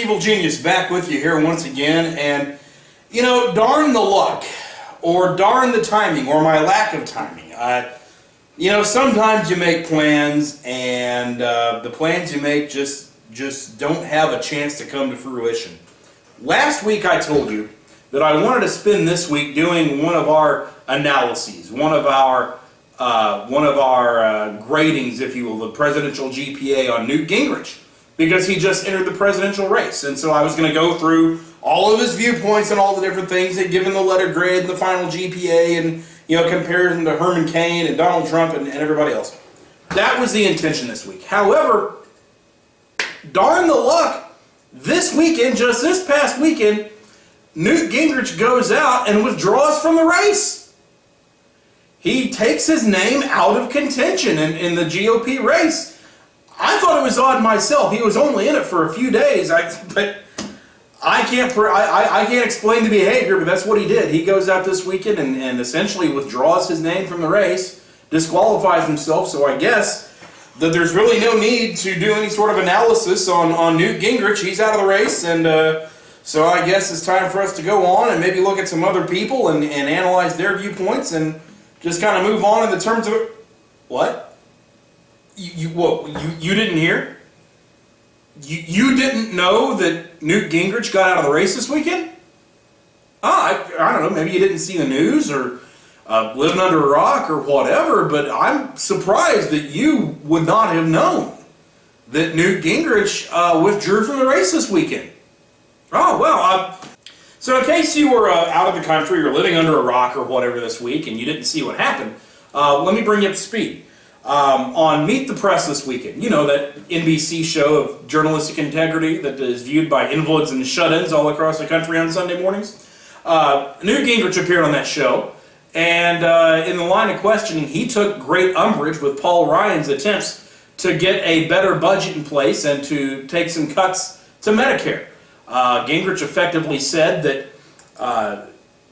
Evil Genius back with you here once again, and you know, darn the luck, or darn the timing, or my lack of timing. You know, sometimes you make plans, and the plans you make just don't have a chance to come to fruition. Last week I told you that I wanted to spend this week doing one of our analyses, one of our gradings, if you will, the presidential GPA on Newt Gingrich, because he just entered the presidential race. And so I was going to go through all of his viewpoints and all the different things that given the letter grade and the final GPA, and you know, compare him to Herman Cain and Donald Trump and everybody else. That was the intention this week. However, darn the luck, this weekend, just this past weekend, Newt Gingrich goes out and withdraws from the race. He takes his name out of contention in the GOP race. I thought it was odd myself. He was only in it for a few days. But I can't explain the behavior, but that's what he did. He goes out this weekend and essentially withdraws his name from the race, disqualifies himself. So I guess that there's really no need to do any sort of analysis on Newt Gingrich. He's out of the race, and so I guess it's time for us to go on and maybe look at some other people and analyze their viewpoints and just kind of move on in the terms of it. What? You didn't hear? You didn't know that Newt Gingrich got out of the race this weekend? I don't know, maybe you didn't see the news or living under a rock or whatever, but I'm surprised that you would not have known that Newt Gingrich withdrew from the race this weekend. Oh, well, so in case you were out of the country or living under a rock or whatever this week and you didn't see what happened, let me bring you up to speed. On Meet the Press this weekend, you know, that NBC show of journalistic integrity that is viewed by invalids and shut-ins all across the country on Sunday mornings. Newt Gingrich appeared on that show, and in the line of questioning, he took great umbrage with Paul Ryan's attempts to get a better budget in place and to take some cuts to Medicare. Gingrich effectively said that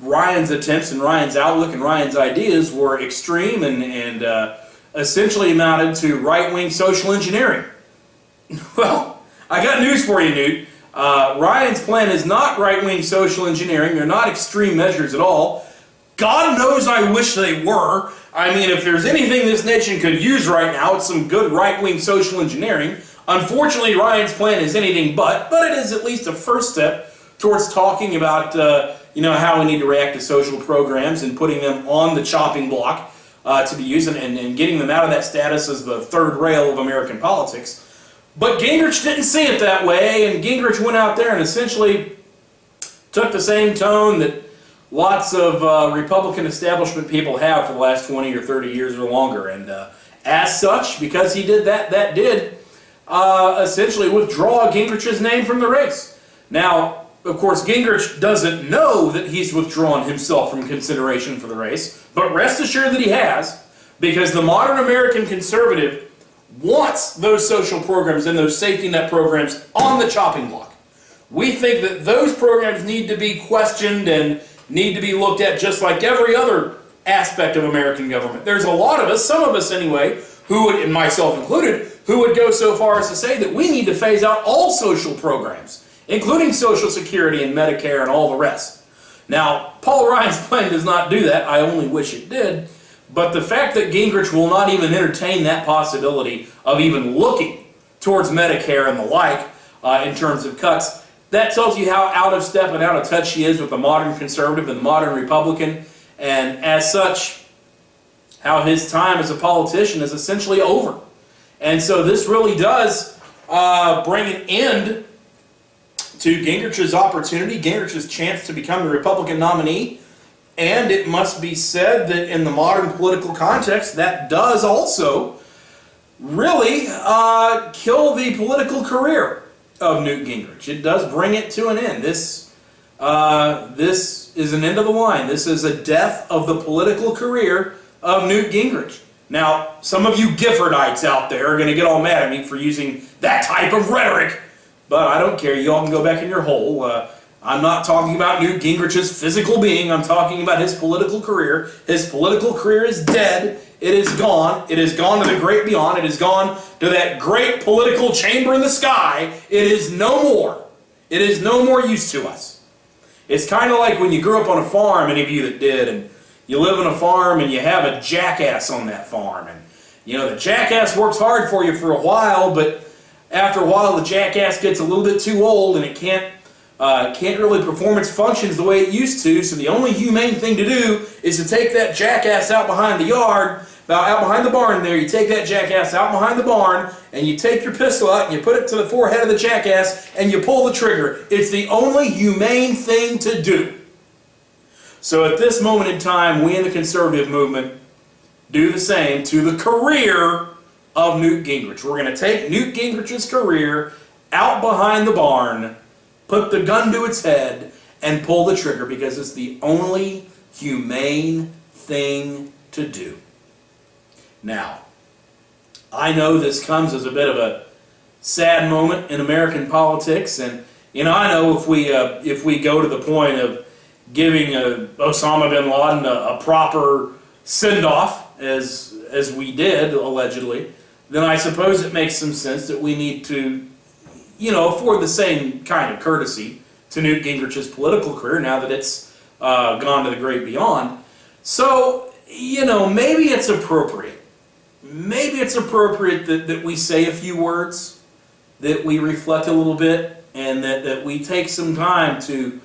Ryan's attempts and Ryan's outlook and Ryan's ideas were extreme and essentially amounted to right-wing social engineering. Well, I got news for you, Newt. Ryan's plan is not right-wing social engineering. They're not extreme measures at all. God knows I wish they were. I mean, if there's anything this nation could use right now, it's some good right-wing social engineering. Unfortunately, Ryan's plan is anything but it is at least a first step towards talking about you know, how we need to react to social programs and putting them on the chopping block to be used and getting them out of that status as the third rail of American politics. But Gingrich didn't see it that way, and Gingrich went out there and essentially took the same tone that lots of Republican establishment people have for the last 20 or 30 years or longer. And as such, because he did that, that did essentially withdraw Gingrich's name from the race. Now, of course, Gingrich doesn't know that he's withdrawn himself from consideration for the race, but rest assured that he has, because the modern American conservative wants those social programs and those safety net programs on the chopping block. We think that those programs need to be questioned and need to be looked at just like every other aspect of American government. There's a lot of us, some of us anyway, who would, and myself included, who would go so far as to say that we need to phase out all social programs, including Social Security and Medicare and all the rest. Now, Paul Ryan's plan does not do that. I only wish it did. But the fact that Gingrich will not even entertain that possibility of even looking towards Medicare and the like in terms of cuts, that tells you how out of step and out of touch he is with the modern conservative and the modern Republican, and as such, how his time as a politician is essentially over. And so this really does bring an end to Gingrich's opportunity, Gingrich's chance to become the Republican nominee. And it must be said that in the modern political context, that does also really kill the political career of Newt Gingrich. It does bring it to an end. This is an end of the line. This is a death of the political career of Newt Gingrich. Now, some of you Giffordites out there are going to get all mad at me for using that type of rhetoric, but I don't care. You all can go back in your hole. I'm not talking about Newt Gingrich's physical being. I'm talking about his political career. His political career is dead. It is gone. It has gone to the great beyond. It has gone to that great political chamber in the sky. It is no more. It is no more use to us. It's kind of like when you grew up on a farm, any of you that did, and you live on a farm and you have a jackass on that farm. And you know, the jackass works hard for you for a while, but after a while the jackass gets a little bit too old and it can't really perform its functions the way it used to, so the only humane thing to do is to take that jackass out behind the yard, out behind the barn there. You take that jackass out behind the barn and you take your pistol out and you put it to the forehead of the jackass and you pull the trigger. It's the only humane thing to do. So at this moment in time, we in the conservative movement do the same to the career of Newt Gingrich. We're going to take Newt Gingrich's career out behind the barn, put the gun to its head, and pull the trigger because it's the only humane thing to do. Now, I know this comes as a bit of a sad moment in American politics, and you know, I know if we go to the point of giving Osama bin Laden a proper send-off, as we did allegedly, then I suppose it makes some sense that we need to, you know, afford the same kind of courtesy to Newt Gingrich's political career now that it's gone to the great beyond. So, you know, maybe it's appropriate. Maybe it's appropriate that we say a few words, that we reflect a little bit, and that we take some time to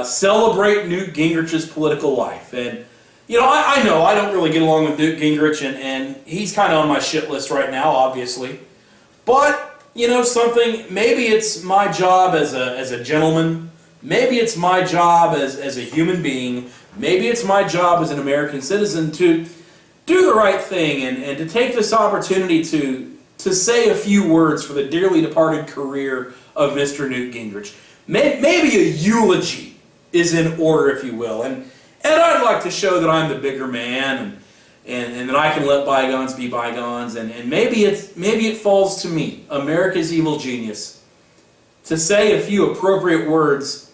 celebrate Newt Gingrich's political life. And, you know I don't really get along with Newt Gingrich, and he's kind of on my shit list right now, obviously. But, you know, maybe it's my job as a gentleman, maybe it's my job as a human being, maybe it's my job as an American citizen to do the right thing and to take this opportunity to say a few words for the dearly departed career of Mr. Newt Gingrich. Maybe a eulogy is in order, if you will. And I'd like to show that I'm the bigger man and that I can let bygones be bygones. And maybe it falls to me, America's evil genius, to say a few appropriate words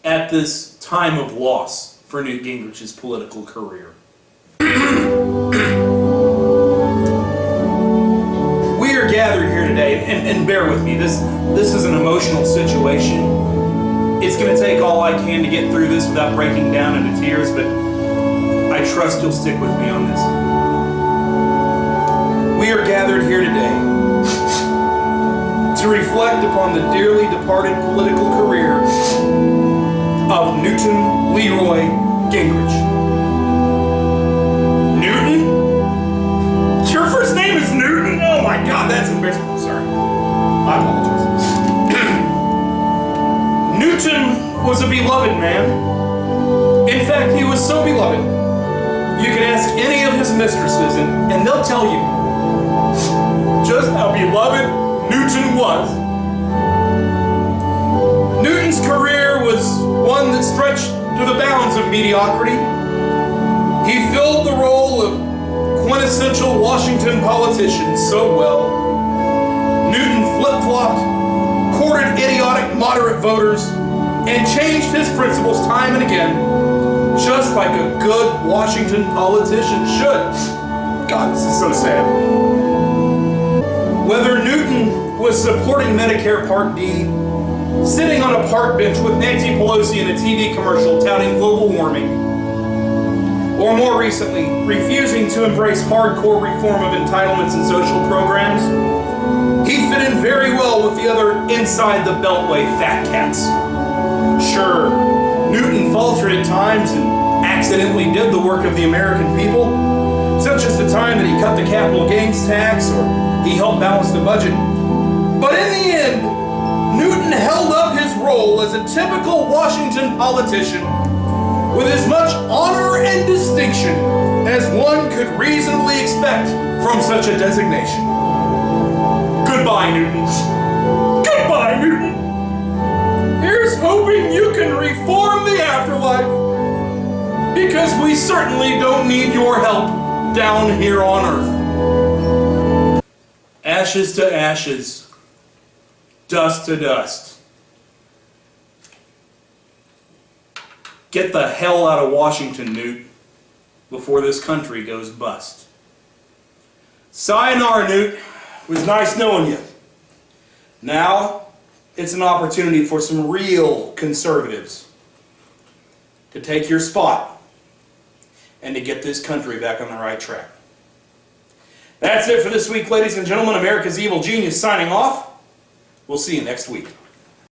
at this time of loss for Newt Gingrich's political career. We are gathered here today, and bear with me, this is an emotional situation. It's going to take all I can to get through this without breaking down into tears, but I trust you'll stick with me on this. We are gathered here today to reflect upon the dearly departed political career of Newton Leroy Gingrich. Newton? Your first name is Newton? Oh my God, that's embarrassing. Sorry. I apologize. Newton was a beloved man. In fact, he was so beloved, you can ask any of his mistresses and they'll tell you just how beloved Newton was. Newton's career was one that stretched to the bounds of mediocrity. He filled the role of quintessential Washington politician so well. Newton flip-flopped, courted idiotic moderate voters, and changed his principles time and again, just like a good Washington politician should. God, this is so sad. Whether Newton was supporting Medicare Part D, sitting on a park bench with Nancy Pelosi in a TV commercial touting global warming, or more recently, refusing to embrace hardcore reform of entitlements and social programs, he fit in very well with the other inside the beltway fat cats. Sure, Newton faltered at times and accidentally did the work of the American people, such as the time that he cut the capital gains tax or he helped balance the budget. But in the end, Newton held up his role as a typical Washington politician with as much honor and distinction as one could reasonably expect from such a designation. Goodbye, Newton. Goodbye, Newton. Here's hoping you can reform the afterlife, because we certainly don't need your help down here on Earth. Ashes to ashes, dust to dust. Get the hell out of Washington, Newt, before this country goes bust. Sayonara, Newt. It was nice knowing you. Now, it's an opportunity for some real conservatives to take your spot and to get this country back on the right track. That's it for this week, ladies and gentlemen. America's Evil Genius signing off. We'll see you next week.